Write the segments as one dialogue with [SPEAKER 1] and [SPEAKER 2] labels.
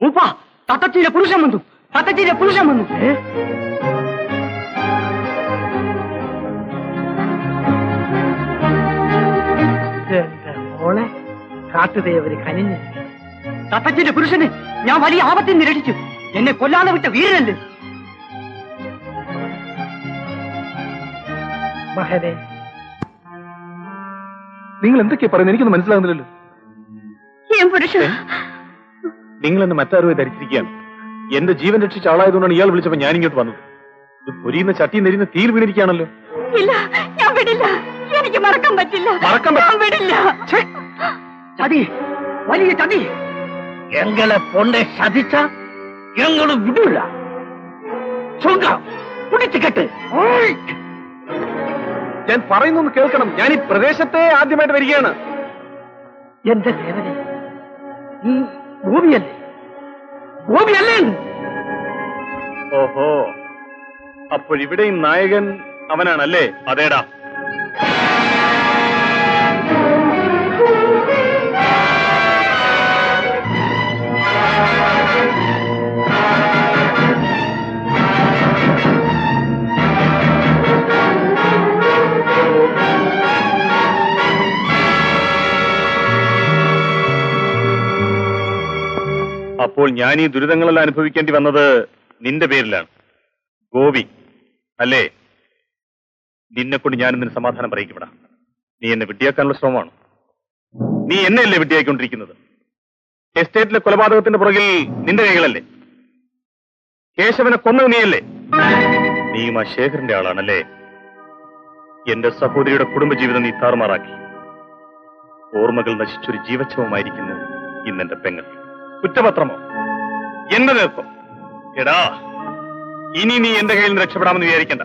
[SPEAKER 1] മൂപ്പാ, തത്തച്ചിയുടെ പുരുഷൻ വന്നു. തത്തച്ചിയുടെ പുരുഷൻ വന്നു.
[SPEAKER 2] മോളെ കാട്ടുദേവര് കനിഞ്ഞു.
[SPEAKER 1] തത്തച്ചിയുടെ പുരുഷന് ഞാൻ വലിയ ആപത്തിൽ നിന്ന് രക്ഷിച്ചു. എന്നെ കൊല്ലാതെ വിട്ട വീരനല്ലേ.
[SPEAKER 2] മകനെ,
[SPEAKER 3] നിങ്ങൾ എന്തൊക്കെയാ പറയുന്നത്? എനിക്കൊന്നും മനസ്സിലാകുന്നില്ലല്ലോ. നിങ്ങൾ എന്നെ മറ്റാരുമായി ധരിച്ചിരിക്കുകയാണ്. എന്റെ ജീവൻ രക്ഷിച്ച ആളായതുകൊണ്ടാണ് ഇയാൾ വിളിച്ചപ്പോ ഞാൻ ഇങ്ങോട്ട് വന്നത്. ഇത് പൊരിയുന്ന ചട്ടിയും നെരിയുന്ന തീയിൽ വീണിരിക്കുകയാണല്ലോ.
[SPEAKER 4] ഇല്ല, ഞാൻ വിടില്ല. എനിക്ക് മറക്കാൻ പറ്റില്ല.
[SPEAKER 3] മറക്കാൻ
[SPEAKER 4] വിടില്ല.
[SPEAKER 1] ചതി, വലിയ ചതി.
[SPEAKER 2] എങ്ങളെ പൊണ്ണെ ശതിച്ച ഞങ്ങളും വിടൂല. പിടിച്ചുകെട്ട്.
[SPEAKER 3] ഞാൻ പറയുന്നൊന്ന് കേൾക്കണം. ഞാൻ ഈ പ്രദേശത്തെ ആദ്യമായിട്ട് വരികയാണ്.
[SPEAKER 2] എന്റെ ദേവനെ, നീ ഭൂമിയല്ലേ? ഭൂമിയല്ലേ?
[SPEAKER 3] ഓഹോ, അപ്പോഴിവിടെയും നായകൻ അവനാണല്ലേ? അതേടാ. അപ്പോൾ ഞാൻ ഈ ദുരിതങ്ങളെല്ലാം അനുഭവിക്കേണ്ടി വന്നത് നിന്റെ പേരിലാണ്, ഗോപി അല്ലേ? നിന്നെ കൊണ്ട് ഞാൻ ഇതിന് സമാധാനം പറയിക്കപ്പെടാം. നീ എന്നെ വിഡ്ഢിയാക്കാനുള്ള ശ്രമമാണ്. നീ എന്നെയല്ലേ വിഡ്ഢിയായിക്കൊണ്ടിരിക്കുന്നത്? എസ്റ്റേറ്റിലെ കൊലപാതകത്തിന്റെ പുറകിൽ നിന്റെ കൈകളല്ലേ? കേശവനെ കൊന്നത് നീയല്ലേ? നീയും ആ ശേഖരന്റെ ആളാണല്ലേ? എന്റെ സഹോദരിയുടെ കുടുംബജീവിതം നീ താറുമാറാക്കി. ഓർമ്മകൾ നശിച്ചൊരു ജീവച്ഛവമായിരിക്കുന്നു ഇന്നെന്റെ പെങ്ങൾ. കുറ്റപത്രമോ? എന്റെ നേർപ്പം. എടാ, ഇനി നീ എന്റെ കയ്യിൽ നിന്ന് രക്ഷപ്പെടാമെന്ന് വിചാരിക്കണ്ട.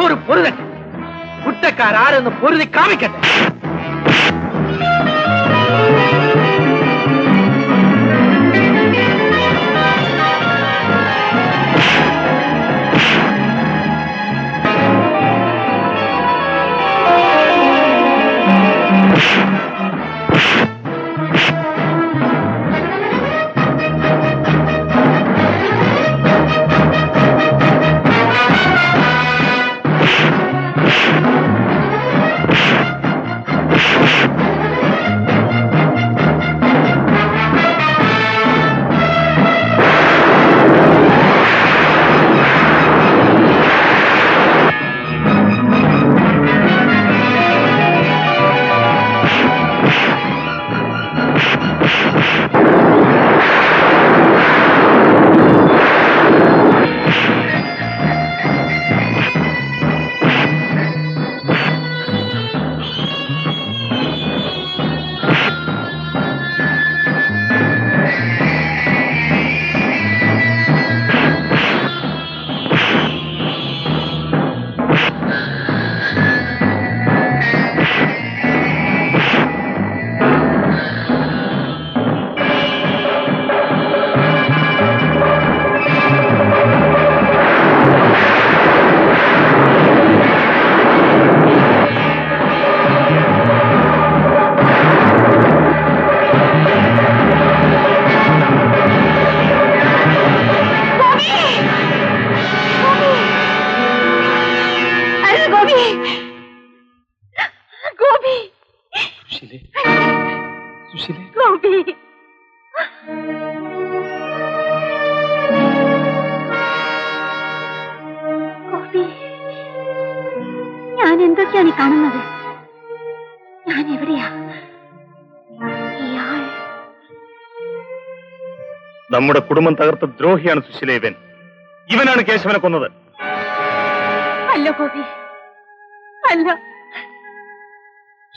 [SPEAKER 2] ഒരു പൊരുതട്ടെ, കുറ്റക്കാരെന്ന് പൊരുതി കാമിക്കട്ടെ.
[SPEAKER 4] ഞാൻ എന്തൊക്കെയാണ് കാണുന്നത്? ഞാൻ എവിടെയാ?
[SPEAKER 3] നമ്മുടെ കുടുംബം തകർത്ത ദ്രോഹിയാണ് സുശീല. ഇവനാണ് കേശവനെ കൊന്നത്.
[SPEAKER 4] അല്ല ഗോപി, അല്ല.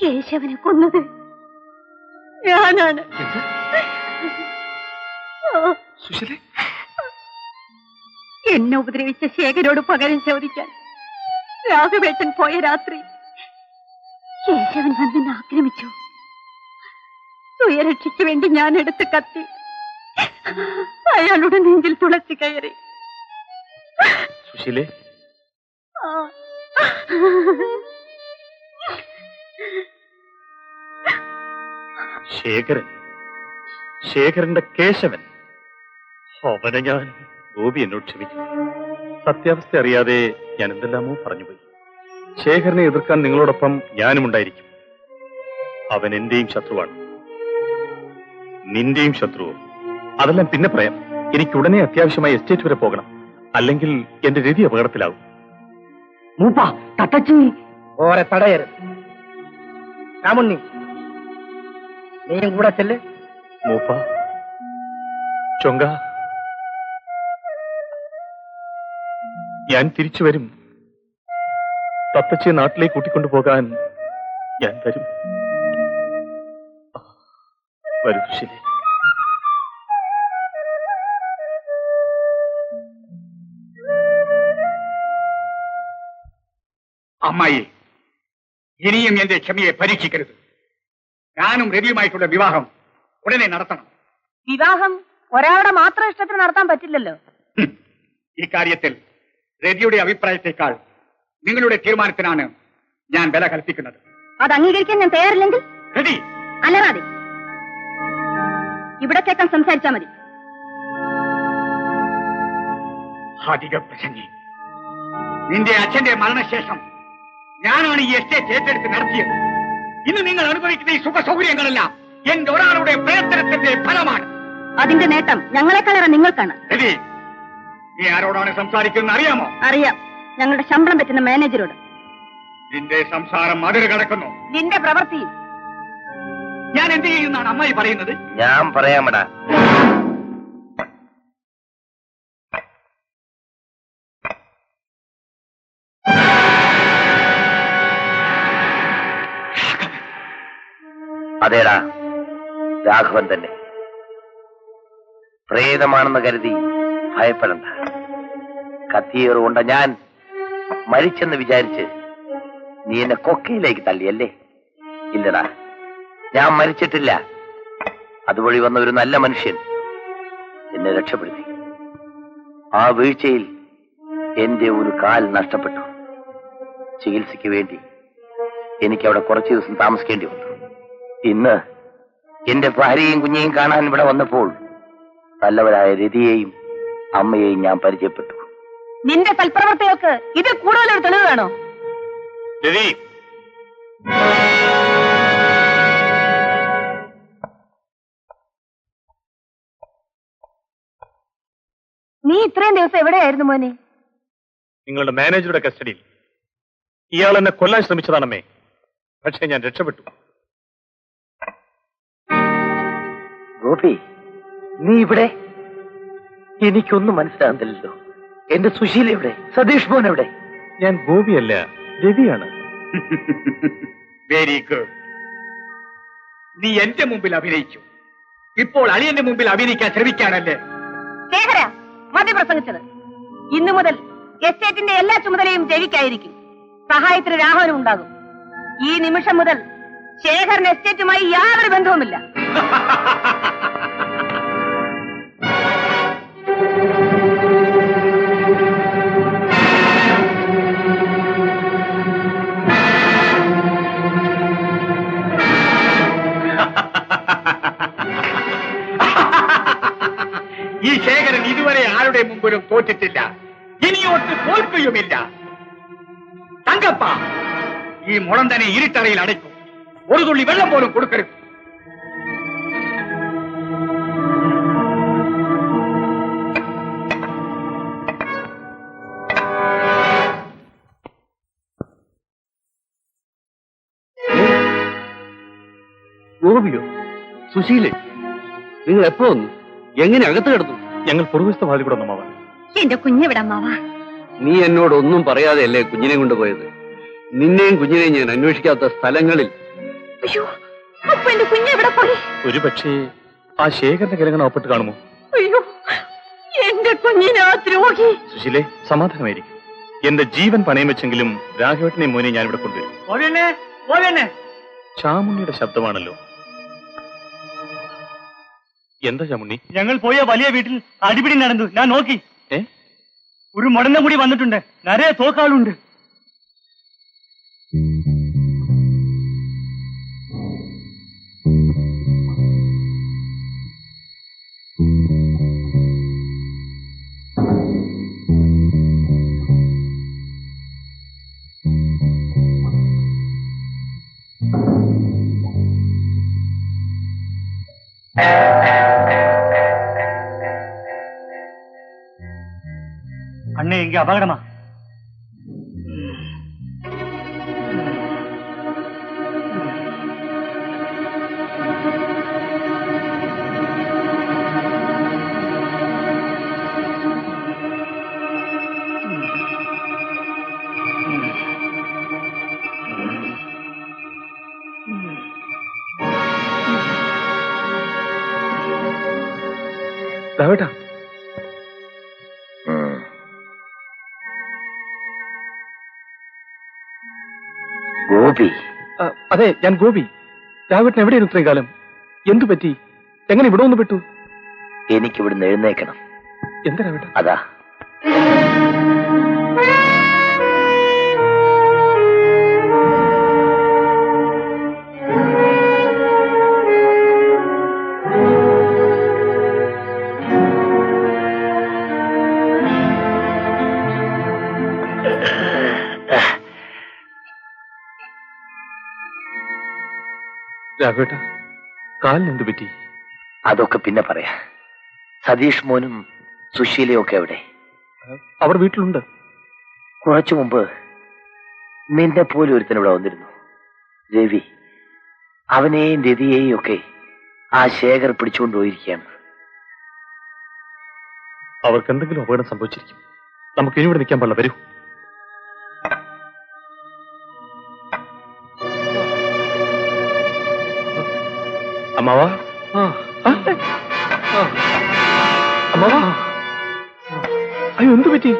[SPEAKER 4] കേശവനെ കൊന്നത് ഞാനാണ്. എന്നെ ഉപദ്രവിച്ച ശേഖരോട് പകരം ചോദിക്കാൻ രാഘവേട്ടൻ പോയ രാത്രി കേശവൻ വന്നെന്നെ ആക്രമിച്ചു. സ്വയരക്ഷയ്ക്ക് വേണ്ടി ഞാൻ എടുത്ത് കത്തി അയാളുടെ നെഞ്ചിൽ തുളച്ചു കയറി.
[SPEAKER 3] സുശീലേ, ശേഖരന്റെ കേശവൻ, അവനെ ഞാൻ ഗോപി എന്നോട് ക്ഷമിക്കും. സത്യാവസ്ഥ അറിയാതെ ഞാൻ എന്തെല്ലാമോ പറഞ്ഞുപോയി. ശേഖരനെ എതിർക്കാൻ നിങ്ങളോടൊപ്പം ഞാനും ഉണ്ടായിരിക്കും. അവൻ എന്റെയും ശത്രുവാണ്, നിന്റെയും ശത്രുവോ? അതെല്ലാം പിന്നെ പറയാം. എനിക്ക് ഉടനെ അത്യാവശ്യമായി എസ്റ്റേറ്റ് വരെ പോകണം, അല്ലെങ്കിൽ എന്റെ രതി അപകടത്തിലാവും.
[SPEAKER 1] മൂപ്പ തത്തച്ചി
[SPEAKER 2] ഓരെ തടയരുത്. രാമുണ്ണി, നീയും കൂടെ ചെല്ല്.
[SPEAKER 3] മൂപ്പ, ചൊങ്ക, ഞാൻ തിരിച്ചു വരും. തത്തച്ചിയെ നാട്ടിലേക്ക് കൂട്ടിക്കൊണ്ടുപോകാൻ ഞാൻ വരും. വരൂ ശരി.
[SPEAKER 5] അമ്മായി, ഇനിയും എന്റെ ക്ഷമയെ പരീക്ഷിക്കരുത്. ഞാനും രവിയുമായിട്ടുള്ള വിവാഹം ഉടനെ നടത്തണം.
[SPEAKER 4] വിവാഹം ഒരാളുടെ മാത്രം ഇഷ്ടത്തിന് നടത്താൻ പറ്റില്ലല്ലോ.
[SPEAKER 5] ഇക്കാര്യത്തിൽ രവിയുടെ അഭിപ്രായത്തെക്കാൾ നിങ്ങളുടെ തീരുമാനത്തിനാണ് ഞാൻ വില കൽപ്പിക്കുന്നത്.
[SPEAKER 4] അത് അംഗീകരിക്കാൻ ഞാൻ തയ്യാറില്ലെങ്കിൽ
[SPEAKER 5] രവി,
[SPEAKER 4] അല്ലാതെ ഇവിടെ കേൾക്കാൻ സംസാരിച്ചാൽ മതി.
[SPEAKER 5] അധിക പ്രസംഗി, നിന്റെ അച്ഛന്റെ മരണശേഷം ഞാനാണ് ഈ എസ്റ്റേറ്റ് ഏറ്റെടുത്ത് നടത്തിയത്. ഇന്ന് നിങ്ങൾ അനുഭവിക്കുന്ന ഈ സുഖ സൗകര്യങ്ങളെല്ലാം എന്റെ ഒരാളുടെ പ്രയത്നത്തിന്റെ ഫലമാണ്.
[SPEAKER 4] അതിന്റെ നേട്ടം ഞങ്ങളെക്കാളേറെ നിങ്ങൾക്കാണ്.
[SPEAKER 5] രവി, നീ ആരോടാണ് സംസാരിക്കുന്നത് അറിയാമോ?
[SPEAKER 4] അറിയാം, ഞങ്ങളുടെ ശമ്പളം പറ്റുന്ന മാനേജരോട്.
[SPEAKER 5] നിന്റെ സംസാരം അതിര് കടക്കുന്നു.
[SPEAKER 4] നിന്റെ പ്രവൃത്തി
[SPEAKER 5] ഞാൻ എന്ത് ചെയ്യുന്നാണ് അമ്മായി പറയുന്നത്?
[SPEAKER 2] ഞാൻ പറയാമടാ. അതേടാ, രാഘവൻ തന്നെ. പ്രേതമാണെന്ന് കരുതി ഭയപ്പെടണ്ട. കത്തിയേറുകൊണ്ട ഞാൻ മരിച്ചെന്ന് വിചാരിച്ച് നീ എന്നെ കൊക്കയിലേക്ക് തള്ളിയല്ലേ? ഇല്ലടാ, ഞാൻ മരിച്ചിട്ടില്ല. അതുവഴി വന്ന ഒരു നല്ല മനുഷ്യൻ എന്നെ രക്ഷപ്പെടുത്തി. ആ വീഴ്ചയിൽ എന്റെ ഒരു കാൽ നഷ്ടപ്പെട്ടു. ചികിത്സയ്ക്ക് വേണ്ടി എനിക്ക് അവിടെ കുറച്ചു ദിവസം താമസിക്കേണ്ടി വന്നു. ഇന്ന് എന്റെ ഭാര്യയും കുഞ്ഞെയും കാണാൻ ഇവിടെ വന്നപ്പോൾ നല്ലവരായ രതിയെയും അമ്മയെയും ഞാൻ പരിചയപ്പെട്ടു.
[SPEAKER 4] നിന്റെ സൽപ്രവർത്തികൾക്ക് ഇതിൽ കൂടുതലൊരു തെളിവ് വേണോ?
[SPEAKER 3] രതി,
[SPEAKER 4] നീ ഇത്രയും ദിവസം എവിടെയായിരുന്നു മോനെ?
[SPEAKER 3] നിങ്ങളുടെ മാനേജറുടെ കസ്റ്റഡിയിൽ. ഇയാൾ എന്നെ കൊല്ലാൻ ശ്രമിച്ചതാണമ്മേ, പക്ഷേ ഞാൻ രക്ഷപ്പെട്ടു.
[SPEAKER 2] ഗോപി, നീ ഇവിടെ? എനിക്കൊന്നും മനസ്സിലാകുന്നില്ലല്ലോ. എന്റെ സുശീല എവിടെ? സതീഷ് മോൻ എവിടെ?
[SPEAKER 3] ഞാൻ ഗോപിയല്ല, രവിയാണ്.
[SPEAKER 5] Very good. നീ എന്റെ മുമ്പിൽ അഭിനയിച്ചു. ഇപ്പോൾ അളിയന്റെ മുമ്പിൽ അഭിനയിക്കാൻ ശ്രമിക്കാനല്ലേ?
[SPEAKER 4] ശേഖര, മതി പ്രസംഗിച്ചത്. ഇന്നു മുതൽ എസ്റ്റേറ്റിന്റെ എല്ലാ ചുമതലയും രവിക്കായിരിക്കും. സഹായത്തിന് രാഘവനും ഉണ്ടാകും. ഈ നിമിഷം മുതൽ ശേഖരൻ എസ്റ്റേറ്റുമായി യാതൊരു ബന്ധവുമില്ല.
[SPEAKER 5] ഈ ശേഖരൻ ഇതുവരെ ആരുടെ മുമ്പിലും തോറ്റിട്ടില്ല, ഇനിയോട്ട് തോൽക്കുകയുമില്ല. തങ്കപ്പ, ഈ മുളം തന്നെ ഇരുട്ടറയിൽ അടയ്ക്കും. ഒരു തുള്ളി വെള്ളം പോലും കൊടുക്കരുത്.
[SPEAKER 2] ഗോപിയോ? സുശീലേ, നിങ്ങൾ എപ്പോ വന്നു? എങ്ങനെ അകത്ത് കിടന്നു?
[SPEAKER 3] ഞങ്ങൾ പുറകുവശത്തെ വാതിൽ കൂടെ ഒന്നമാവാ.
[SPEAKER 4] എന്റെ കുഞ്ഞെവിടമ്മാവാ?
[SPEAKER 2] നീ എന്നോട് ഒന്നും പറയാതെയല്ലേ കുഞ്ഞിനെ കൊണ്ടുപോയത്? നിന്നെയും കുഞ്ഞിനെയും ഞാൻ അന്വേഷിക്കാത്ത സ്ഥലങ്ങളിൽ.
[SPEAKER 4] അയ്യോ, അപ്പൊ എന്റെ കുഞ്ഞെവിടെ പോയി?
[SPEAKER 3] ഒരുപക്ഷേ ആ ശേഖരന്റെ കിരങ്ങണ ഒപ്പിട്ട് കാണുമോ?
[SPEAKER 4] അയ്യോ, എന്റെ കുഞ്ഞിനാ ദ്രോഹി.
[SPEAKER 3] സുശീലേ, സമാധാനമായിരിക്കും. എന്റെ ജീവൻ പണയം വെച്ചെങ്കിലും രാഘവേട്ടനെയും മോനെ ഞാൻ ഇവിടെ കൊണ്ടുവരും. ചാമുണ്ണിയുടെ ശബ്ദമാണല്ലോ. എന്താ ചാമുണ്ണി?
[SPEAKER 1] ഞങ്ങൾ പോയ വലിയ വീട്ടിൽ അടിപിടി നടന്നു. ഞാൻ നോക്കി. ഒരു മുടന്ന കൂടി വന്നിട്ടുണ്ട്. നിറയെ തോക്കാളുണ്ട്. അപകടമാ.
[SPEAKER 3] രാഘവേട്ടാ,
[SPEAKER 6] ഗോപി,
[SPEAKER 3] അതെ, ഞാൻ ഗോപി. രാഘവേട്ടൻ എവിടെയായിരുന്നു ഇത്രയും കാലം? എന്തു പറ്റി? എങ്ങനെ ഇവിടെ ഒന്ന് പെട്ടു?
[SPEAKER 6] എനിക്കിവിടുന്ന് എഴുന്നേക്കണം.
[SPEAKER 3] എന്താ രാഘവേട്ട?
[SPEAKER 6] അതാ
[SPEAKER 3] രാഘവേട്ട, കാലിന് എന്ത് പറ്റി?
[SPEAKER 6] അതൊക്കെ പിന്നെ പറയാ. സതീഷ് മോനും സുശീലയും ഒക്കെ എവിടെ?
[SPEAKER 3] അവർ വീട്ടിലുണ്ട്.
[SPEAKER 6] കുറച്ചു മുമ്പ് നിന്നെ പോലെ ഒരുത്തൻ ഇവിടെ വന്നിരുന്നു, രവി. അവനെയും രതിയെയും ഒക്കെ ആ ശേഖർ പിടിച്ചുകൊണ്ടുപോയിരിക്കുകയാണ്.
[SPEAKER 3] അവർക്ക് എന്തെങ്കിലും അപകടം സംഭവിച്ചിരിക്കും. നമുക്ക് ഇനി ഇവിടെ നിൽക്കാൻ പാടില്ല. വരൂ. അമ്മാവാ, അമ്മാവാ, അയ്യോ, എന്തു പറ്റി?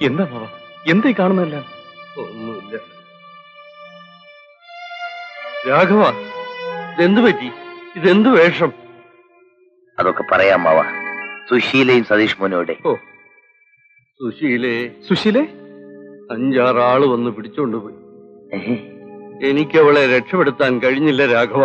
[SPEAKER 3] എന്താ അമ്മാവാ, എന്തായി കാണുന്നതല്ല?
[SPEAKER 2] ഒന്നുമില്ല. രാഘവ, ഇതെന്തു പറ്റി? ഇതെന്ത് വേഷം?
[SPEAKER 6] അതൊക്കെ പറയാം മാവ. സുശീലയും സതീഷ് മോനും എവിടെ?
[SPEAKER 2] ഓ,
[SPEAKER 3] സുശീലേ
[SPEAKER 2] 5-6 ആള് വന്ന് പിടിച്ചോണ്ടുപോയി.
[SPEAKER 6] ഏഹ്,
[SPEAKER 2] എനിക്കവളെ രക്ഷപ്പെടുത്താൻ കഴിഞ്ഞില്ല രാഘവ.